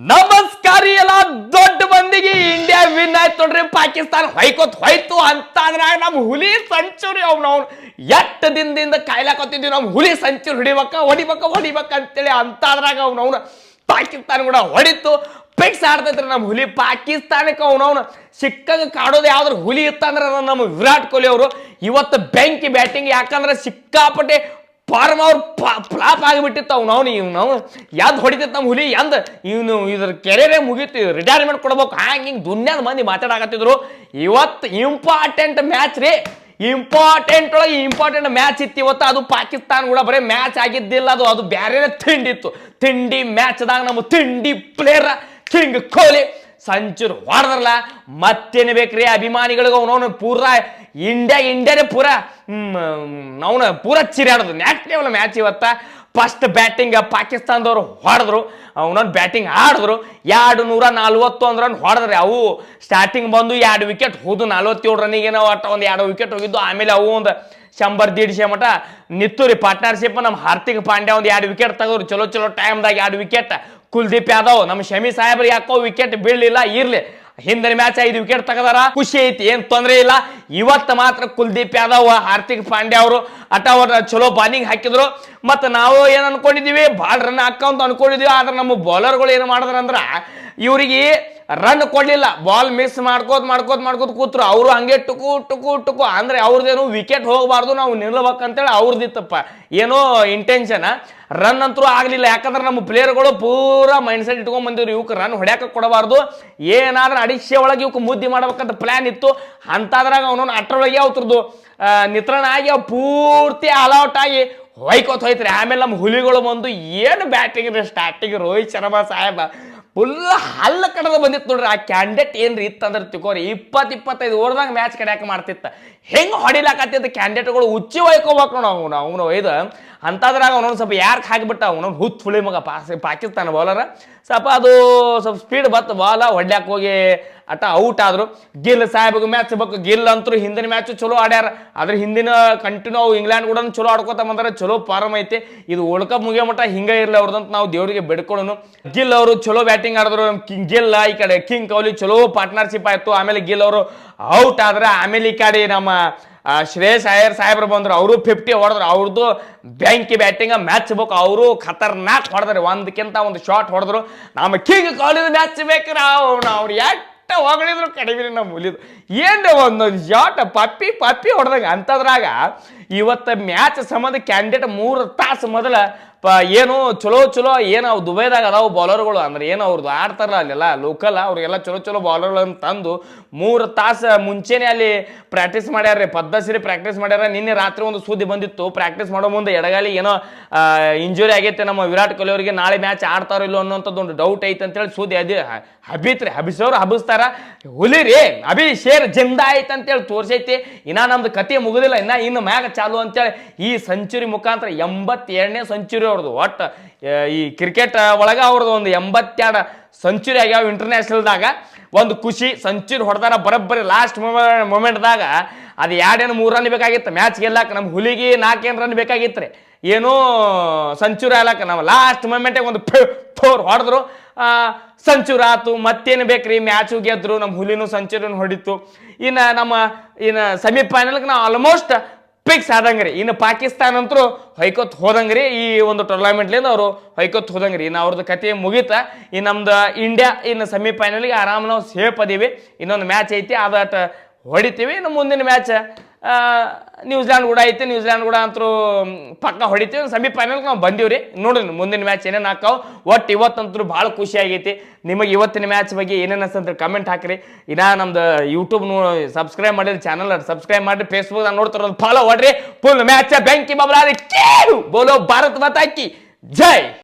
ನಮಸ್ಕಾರ ಎಲ್ಲ ದೊಡ್ಡ ಮಂದಿಗೆ ಇಂಡಿಯಾ ವಿನ್ ಆಯ್ತು ನೋಡ್ರಿ. ಪಾಕಿಸ್ತಾನ ಹೋಯ್ತು ಅಂತ ಅಂದ್ರೆ ನಮ್ಮ ಹುಲಿ ಸೆಂಚುರಿ ಅವ್ನು ಎಟ್ಟು ದಿನದಿಂದ ಕಾಯ್ಲಾಕೊತಿದ್ವಿ. ನಮ್ಮ ಹುಲಿ ಸೆಂಚುರಿ ಹೊಡಿಬೇಕ ಅಂತೇಳಿ ಅಂತಾದ್ರಾಗ ಅವ್ನು ಪಾಕಿಸ್ತಾನ ಕೂಡ ಹೊಡಿತು. ಪಿಕ್ಸ್ ಆಡ್ತೈತ್ರಿ ನಮ್ಮ ಹುಲಿ ಪಾಕಿಸ್ತಾನಕ್ಕೆ. ಅವನವನು ಸಿಕ್ಕಾಗ ಕಾಡೋದು ಯಾವ್ದ್ರ ಹುಲಿ ಇತ್ತಂದ್ರೆ ನಮ್ಮ ವಿರಾಟ್ ಕೊಹ್ಲಿ ಅವರು ಇವತ್ತು ಬೆಂಕಿ ಬ್ಯಾಟಿಂಗ್. ಯಾಕಂದ್ರೆ ಸಿಕ್ಕಾಪಟ್ಟೆ ಫಾರ್ಮ್ ಅವ್ರು ಫ್ಲಾಪ್ ಆಗಿಬಿಟ್ಟಿತ್ತು. ಅವ್ನು ಯಾವ್ದು ಹೊಡಿತೈತೆ ನಮ್ಮ ಹುಲಿ ಎಂದ ಇವನು ಇದ್ರ ಕೆರಿಯರೇ ಮುಗೀತು, ರಿಟೈರ್ಮೆಂಟ್ ಕೊಡ್ಬೇಕು ಹಿಂಗೆ ದುನ್ಯಾದ ಮಂದಿ ಮಾತಾಡಕತ್ತಿದ್ರು. ಇವತ್ತು ಇಂಪಾರ್ಟೆಂಟ್ ಮ್ಯಾಚ್ ರೀ, ಇಂಪಾರ್ಟೆಂಟ್ ಮ್ಯಾಚ್ ಇತ್ತು ಇವತ್ತು. ಅದು ಪಾಕಿಸ್ತಾನ ಕೂಡ ಬರೀ ಮ್ಯಾಚ್ ಆಗಿದ್ದಿಲ್ಲ, ಅದು ಬೇರೆ ತಿಂಡಿತ್ತು. ತಿಂಡಿ ಮ್ಯಾಚ್ದಾಗ ನಮ್ಮ ತಿಂಡಿ ಪ್ಲೇಯರ್ ಕಿಂಗ್ ಕೊಹ್ಲಿ ಸೆಂಚುರಿ ಹೊಡೆದ್ರಲ್ಲ, ಮತ್ತೇನು ಬೇಕ್ರಿ ಅಭಿಮಾನಿಗಳಿಗೆ. ಅವನವನು ಪೂರಾ ಇಂಡಿಯಾನೇ ಪೂರಾ ಚಿರಾಡೋದು. ನೆಕ್ಸ್ಟ್ ಲೆವೆಲ್ ಮ್ಯಾಚ್ ಇವತ್ತ. ಫಸ್ಟ್ ಬ್ಯಾಟಿಂಗ್ ಪಾಕಿಸ್ತಾನದವ್ರು ಹೊಡೆದ್ರು, ಅವನೊಂದು ಬ್ಯಾಟಿಂಗ್ ಆಡಿದ್ರು. 241 ರನ್ ಹೊಡೆದ್ರಿ. ಅವು ಸ್ಟಾರ್ಟಿಂಗ್ ಬಂದು 2 ವಿಕೆಟ್ ಹೋದು, 47 ರನ್ನಿಗೆ ಒಟ್ಟು ಒಂದು 2 ವಿಕೆಟ್ ಹೋಗಿದ್ದು. ಆಮೇಲೆ ಅವು ಒಂದು 100-150 ಮಟ ನಿತ್ತು ರೀ ಪಾರ್ಟ್ನರ್ಶಿಪ್. ನಮ್ಮ ಹಾರ್ದಿಕ್ ಪಾಂಡ್ಯ ಒಂದು 2 ವಿಕೆಟ್ ತೆಗೆದ್ರು ಚಲೋ ಟೈಮ್ದಾಗ 2 ವಿಕೆಟ್. ಕುಲ್ದೀಪ್ ಯಾದವ್ ನಮ್ಮ ಶಮಿ ಸಾಹೇಬ್ರಿಗೆ ಯಾಕೋ ವಿಕೆಟ್ ಬೀಳಲಿಲ್ಲ, ಇರ್ಲಿ ಹಿಂದಿನ ಮ್ಯಾಚ್ 5 ವಿಕೆಟ್ ತೆಗದಾರ, ಖುಷಿ ಐತಿ, ಏನ್ ತೊಂದರೆ ಇಲ್ಲ. ಇವತ್ತು ಮಾತ್ರ ಕುಲ್ದೀಪ್ ಯಾದವ್ ಹಾರ್ದಿಕ್ ಪಾಂಡ್ಯ ಅವರು ಚಲೋ ಬಾಲಿಂಗ್ ಹಾಕಿದ್ರು. ಮತ್ತು ನಾವು ಏನ್ ಅನ್ಕೊಂಡಿದೀವಿ, ಭಾಳ ರನ್ ಹಾಕಂತ ಅನ್ಕೊಂಡಿದೀವಿ. ಆದ್ರೆ ನಮ್ಮ ಬೌಲರ್ಗಳು ಏನು ಮಾಡಿದ್ರಂದ್ರ ಇವ್ರಿಗೆ ರನ್ ಕೊಡ್ಲಿಲ್ಲ. ಬಾಲ್ ಮಿಸ್ ಮಾಡ್ಕೋತ ಕೂತ್ರು. ಅವರು ಹಂಗೆ ಟುಕು ಅಂದ್ರೆ ಅವ್ರದ್ದೇನು ವಿಕೆಟ್ ಹೋಗಬಾರ್ದು, ನಾವು ನಿಲ್ಬೇಕಂತೇಳಿ ಅವ್ರದಿತ್ತಪ್ಪ ಏನೋ ಇಂಟೆನ್ಷನ್. ರನ್ ಅಂತೂ ಆಗ್ಲಿಲ್ಲ. ಯಾಕಂದ್ರೆ ನಮ್ಮ ಪ್ಲೇಯರ್ಗಳು ಪೂರಾ ಮೈಂಡ್ ಸೆಟ್ ಇಟ್ಕೊಂಡ್ ಬಂದಿವ್ರು, ಇವಕ್ಕೆ ರನ್ ಹೊಡ್ಯಾಕ ಕೊಡಬಾರ್ದು, ಏನಾದ್ರೂ ಅಡಿಕ್ಷೆ ಒಳಗೆ ಇವಕ್ಕೆ ಮುದ್ದಿ ಮಾಡ್ಬೇಕಂತ ಪ್ಲಾನ್ ಇತ್ತು. ಅಂತಾದ್ರಾಗ ಅವನೊಂದು ಅಟ್ರೊಳಗೆ ಅವ್ರದ್ದು ನಿತ್ರಣ ಆಗಿ ಅವ್ ಪೂರ್ತಿ ಆಲ್ಔಟ್ ಆಗಿ ಹೋಯ್ತ್ರಿ. ಆಮೇಲೆ ನಮ್ಮ ಹುಲಿಗಳು ಬಂದು ಏನು ಬ್ಯಾಟಿಂಗ್ ಸ್ಟಾರ್ಟಿಂಗ್ ರೋಹಿತ್ ಶರ್ಮಾ ಸಾಹೇಬ ಫುಲ್ ಹಲ್ಲ ಕಡದ ಬಂದಿತ್ತು ನೋಡ್ರಿ. ಆ ಕ್ಯಾಂಡಿಡೇಟ್ ಏನ್ರಿ ಇತ್ತಂದ್ರೆ ತಿಕೋರಿ 20-25 ಓವರ್ದಾಗ ಮ್ಯಾಚ್ ಕಡ್ಯಾಕ ಮಾಡ್ತಿತ್ತ. ಹೆಂಗೆ ಹೊಡಿಲಾಕತ್ತಿದ್ದ ಕ್ಯಾಂಡಿಡೇಟ್ಗಳು ಉಚ್ಚಿ ಒಯ್ಕೋಬೇಕು ನೋಡು ಅವನು ಒಯ್ದು. ಅಂತಾದ್ರಾಗ ಅವನೊಂದು ಸ್ವಲ್ಪ ಯಾರ್ಕ್ ಹಾಕಿಬಿಟ್ಟ, ಅವನೊಂದು ಹುಚ್ಚು ಹುಳಿ ಮಗ ಪಾಕಿಸ್ತಾನ ಬೌಲರ್. ಸ್ವಲ್ಪ ಅದು ಸ್ವಲ್ಪ ಸ್ಪೀಡ್ ಬತ್ತು ಬಾಲ ಹೊಡ್ಯಾಕ ಹೋಗಿ ಔಟ್ ಆದ್ರು. ಗಿಲ್ ಸಾಹೇಬ್ಗೆ ಮ್ಯಾಚ್ ಬೇಕು. ಗಿಲ್ ಅಂತೂ ಹಿಂದಿನ ಮ್ಯಾಚ್ ಚಲೋ ಆಡ್ಯಾರ, ಆದ್ರೆ ಹಿಂದಿನ ಕಂಟಿನ್ಯೂ ಇಂಗ್ಲೆಂಡ್ ಕೂಡ ಚಲೋ ಆಡ್ಕೋತ ಬಂದಾರೆ, ಚಲೋ ಫಾರ್ಮ್ ಐತಿ. ಇದು ವರ್ಲ್ಡ್ ಕಪ್ ಮುಗಿಯೋ ಮಟ್ಟ ಹಿಂಗೆ ಇರಲಿ ಅವ್ರದಂತ ನಾವು ದೇವರಿಗೆ ಬೇಡ್ಕೊಳ್ಳೋನು. ಗಿಲ್ ಅವರು ಚಲೋ ಬ್ಯಾಟಿಂಗ್ ಆಡಿದ್ರು. ಗಿಲ್ ಈ ಕಡೆ ಕಿಂಗ್ ಕೊಹ್ಲಿ ಚಲೋ ಪಾರ್ಟ್ನರ್ಶಿಪ್ ಆಯ್ತು. ಆಮೇಲೆ ಗಿಲ್ ಅವರು ಔಟ್ ಆದ್ರೆ, ಆಮೇಲೆ ಈ ಕಡೆ ನಮ್ಮ ಶ್ರೇಯಸ್ ಅಯ್ಯರ್ ಸಾಹೇಬ್ರು ಬಂದ್ರು, ಅವರು 50 ಹೊಡೆದ್ರು. ಅವ್ರದ್ದು ಬ್ಯಾಂಕಿ ಬ್ಯಾಟಿಂಗ್ ಮ್ಯಾಚ್ ಬೇಕು. ಅವರು ಖತರ್ನಾಕ್ ಹೊಡೆದ್ರು, ಒಂದಕ್ಕಿಂತ ಒಂದು ಶಾಟ್ ಹೊಡೆದ್ರು. ನಮ್ಮ ಕಿಂಗ್ ಕೊಹ್ಲಿ ಮ್ಯಾಚ್ ಬೇಕ್ರ ಅವ್ರು ಎಟ್ಟ ಹೊಗಳಿದ್ರು ಕಡಿಮೆ ನಮ್ಮ ಮುಲಿದು. ಏನು ಒಂದೊಂದು ಶಾಟ್ ಪಪ್ಪಿ ಹೊಡೆದಾಗ. ಅಂಥದ್ರಾಗ ಇವತ್ತು ಮ್ಯಾಚ್ ಸಂಬಂಧ ಕ್ಯಾಂಡಿಡೇಟ್ 3 ತಾಸು ಮೊದಲ ಏನು ಚಲೋ ಏನು ಅವು ದುಬೈದಾಗ ಅದಾವು ಬೌಲರ್ಗಳು, ಅಂದ್ರೆ ಏನು ಅವ್ರದ್ದು ಆಡ್ತಾರಲ್ಲ ಅಲ್ಲೆಲ್ಲ ಲೋಕಲ್, ಅವ್ರಿಗೆಲ್ಲ ಚಲೋ ಬೌಲರ್ಗಳನ್ನು ತಂದು 3 ತಾಸು ಮುಂಚೆನೆ ಅಲ್ಲಿ ಪ್ರಾಕ್ಟೀಸ್ ಮಾಡ್ಯಾರ್ರಿ, ಪದ್ಧತಿ ಪ್ರಾಕ್ಟೀಸ್ ಮಾಡ್ಯಾರ. ನಿನ್ನೆ ರಾತ್ರಿ ಒಂದು ಸುದ್ದಿ ಬಂದಿತ್ತು, ಪ್ರಾಕ್ಟೀಸ್ ಮಾಡೋ ಮುಂದೆ ಎಡಗಾಲಿ ಏನೋ ಇಂಜುರಿ ಆಗೈತೆ ನಮ್ಮ ವಿರಾಟ್ ಕೊಹ್ಲಿ ಅವರಿಗೆ, ನಾಳೆ ಮ್ಯಾಚ್ ಆಡ್ತಾರೋ ಇಲ್ಲೋ ಅನ್ನೋಂಥದ್ದು ಒಂದು ಡೌಟ್ ಐತೆ ಅಂತೇಳಿ ಸುದ್ದಿ ಹಬಿತ್ರಿ. ಹಬಿಸೋರು ಹಬಿಸ್ತಾರ, ಹುಲಿ ರೀ ಅಭಿ ಶೇರ್ ಜಿಂದ ಐತೆ ಅಂತೇಳಿ ತೋರ್ಸೈತಿ. ಇನ್ನ ನಮ್ದು ಕತೆ ಮುಗುದಿಲ್ಲ, ಇನ್ನು ಮ್ಯಾಗ ಚಾಲು ಅಂತೇಳಿ. ಈ ಸೆಂಚುರಿ ಮುಖಾಂತರ 82ನೇ ಸೆಂಚುರಿ ಅವ್ರದ್ದು. ಒಟ್ಟು ಈ ಕ್ರಿಕೆಟ್ ಒಳಗ ಅವ್ರದ್ದು ಒಂದು 82 ಸೆಂಚುರಿ ಆಗ್ಯಾವ ಇಂಟರ್ನ್ಯಾಷನಲ್ದಾಗ. ಒಂದು ಖುಷಿ, ಸೆಂಚುರಿ ಹೊಡೆದಾರ ಬರೋಬ್ಬರಿ ಲಾಸ್ಟ್ ಮೂಮೆಂಟ್ದಾಗ. ಅದು 2-3 ರನ್ ಬೇಕಾಗಿತ್ತು ಮ್ಯಾಚ್ ಗೆಲ್ಲಾಕ. ನಮ್ಮ ಹುಲಿಗೆ 4 ರನ್ ಬೇಕಾಗಿತ್ತು ರೀ, ಏನೋ ಸೆಂಚುರಿ ಆಗ್ಲಾಕ. ನಾವು ಲಾಸ್ಟ್ ಮೂಮೆಂಟಿಗೆ ಒಂದು 4 ಹೊಡೆದ್ರು, ಸೆಂಚುರಿ ಆತು. ಮತ್ತೇನು ಬೇಕ್ರಿ, ಮ್ಯಾಚು ಗೆದ್ರು, ನಮ್ಮ ಹುಲಿನೂ ಸೆಂಚುರಿನ ಹೊಡಿತು. ಇನ್ನು ಸೆಮಿಫೈನಲ್ಗೆ ನಾವು ಆಲ್ಮೋಸ್ಟ್ ಫಿಕ್ಸ್ ಆದಂಗ್ರಿ. ಇನ್ನು ಪಾಕಿಸ್ತಾನ ಅಂತರೂ ಹೊಯ್ಕೊತ್ ಹೋದಂಗ್ರಿ. ಈ ಒಂದು ಟೂರ್ನಮೆಂಟ್ಲಿಂದ ಅವರು ಹೊಯ್ಕೊತ್ ಹೋದಂಗ್ರಿ. ಇನ್ನು ಅವ್ರದ್ದು ಕತೆ ಮುಗೀತ. ಇನ್ನು ನಮ್ದು ಇಂಡಿಯಾ ಇನ್ನು ಸೆಮಿಫೈನಲ್ಗೆ ಆರಾಮ್ ನಾವು ಸೇಫ್ ಅದೀವಿ. ಇನ್ನೊಂದು ಮ್ಯಾಚ್ ಐತಿ, ಅದಾಟ ಹೊಡಿತೀವಿ. ಇನ್ನು ಮುಂದಿನ ಮ್ಯಾಚ್ ನ್ಯೂಜಿಲ್ಯಾಂಡ್ ಕೂಡ ಐತಿ. ನ್ಯೂಜಿಲ್ಯಾಂಡ್ ಕೂಡ ಅಂತರೂ ಪಕ್ಕ ಹೊಡಿತೀವಿ. ಸೆಮಿಫೈನಲ್ಗೆ ನಾವು ಬಂದೀವ್ರಿ. ನೋಡ್ರಿ ಮುಂದಿನ ಮ್ಯಾಚ್ ಏನೇನು ಹಾಕಾವು. ಒಟ್ಟು ಇವತ್ತಂತೂ ಭಾಳ ಖುಷಿ ಆಗೈತಿ. ನಿಮಗೆ ಇವತ್ತಿನ ಮ್ಯಾಚ್ ಬಗ್ಗೆ ಏನೇನು ಅನ್ಸಂತ ಕಮೆಂಟ್ ಹಾಕಿರಿ. ಇನ್ನ ನಮ್ದು ಯೂಟ್ಯೂಬ್ ಸಬ್ಸ್ಕ್ರೈಬ್ ಮಾಡಿರಿ, ಚಾನಲ್ ಸಬ್ಸ್ಕ್ರೈಬ್ ಮಾಡಿರಿ, ಫೇಸ್ಬುಕ್ ನೋಡ್ತಾರ ಫಾಲೋ ಮಾಡ್ರಿ. ಫುಲ್ ಮ್ಯಾಚ್ ಬೆಂಕಿ ಬಬಲಾದಿ ಕೇಳು ಬೋಲೋ ಭಾರತ್ ಮಾತಾ ಕಿ ಜೈ.